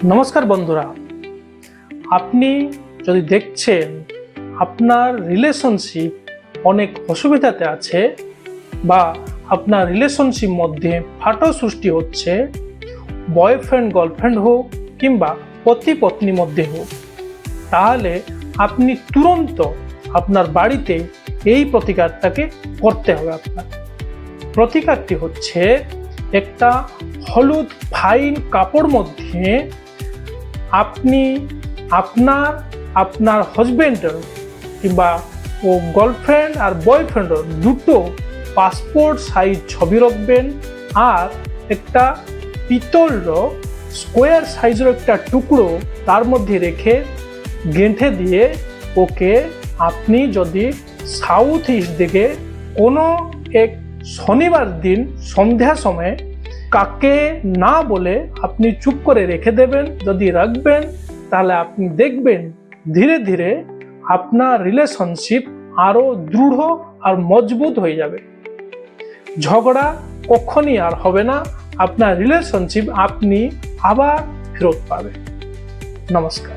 নমস্কার বন্ধুরা, আপনি যদি দেখছেন আপনার রিলেশনশিপ অনেক অসুবিধাতে আছে বা আপনার রিলেশনশিপ মধ্যে ফাটল সৃষ্টি হচ্ছে, বয়ফ্রেন্ড গার্লফ্রেন্ড হোক কিংবা পতি পত্নীর মধ্যে হোক, তাহলে আপনি তুরন্ত আপনার বাড়িতে এই প্রতিকারটাকে করতে হবে। আপনার প্রতিকারটি হচ্ছে একটা হলুদ ফাইন কাপড় মধ্যে আপনি আপনার হাজবেন্ডের কিংবা ও গার্লফ্রেন্ড আর বয়ফ্রেন্ডের দুটো পাসপোর্ট সাইজ ছবি রাখবেন, আর একটা পিতলের স্কোয়ার সাইজের একটা টুকরো তার মধ্যে রেখে গেঁথে দিয়ে ওকে আপনি যদি সাউথ ইস্ট দিকে কোনো এক শনিবার দিন সন্ধ্যা সময় কাকে না বলে আপনি চুপ করে রেখে দেবেন। যদি রাখবেন তাহলে আপনি দেখবেন ধীরে ধীরে আপনার রিলেশনশিপ আরো দৃঢ় আর মজবুত হয়ে যাবে। ঝগড়া কখনই আর হবে না, আপনার রিলেশনশিপ আপনি আবার ফেরত পাবেন। নমস্কার।